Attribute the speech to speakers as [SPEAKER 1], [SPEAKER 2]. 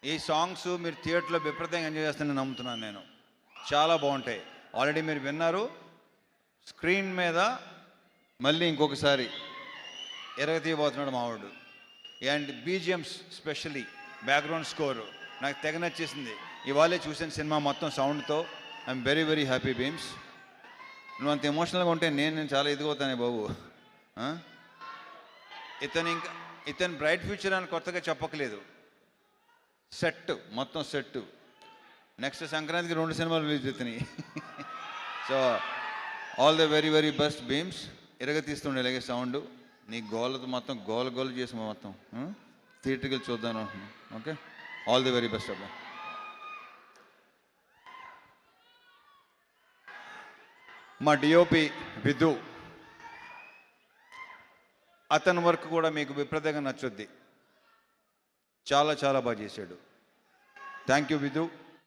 [SPEAKER 1] ఈ సాంగ్స్ మీరు థియేటర్లో విపరీతంగా ఎంజాయ్ చేస్తానని నమ్ముతున్నాను నేను. చాలా బాగుంటాయి. ఆల్రెడీ మీరు విన్నారు. స్క్రీన్ మీద మళ్ళీ ఇంకొకసారి ఎరగతీయబోతున్నాడు మావాడు. And BGMs specially background score నాకు తెగ నచ్చేసింది. ఇవాళే చూసిన సినిమా మొత్తం సౌండ్తో. I'm very very happy Bheems. నువ్వు అంత ఎమోషనల్గా ఉంటే నేను చాలా ఎదిగవుతానే బాబు. ఇతను బ్రైట్ ఫ్యూచర్ అని కొత్తగా చెప్పకలేదు. సెట్ మొత్తం సెట్. నెక్స్ట్ సంక్రాంతికి 2 సినిమాలు రిలీజ్ అవుతున్నాయి. So all the very very best Bheems. ఇరగతీస్తుండే ఇలాగే సౌండ్. నీ గోలతో మొత్తం గోల చేసి మొత్తం థియేటర్కి వెళ్ళి చూద్దాం అనుకుంటున్నాను. Okay, all the very best అబ్బా. మా డిఓపి విధు, అతని వర్క్ కూడా మీకు విపరీతంగా నచ్చుద్ది. చాలా చాలా బాగా చేశాడు. Thank you Vidhu.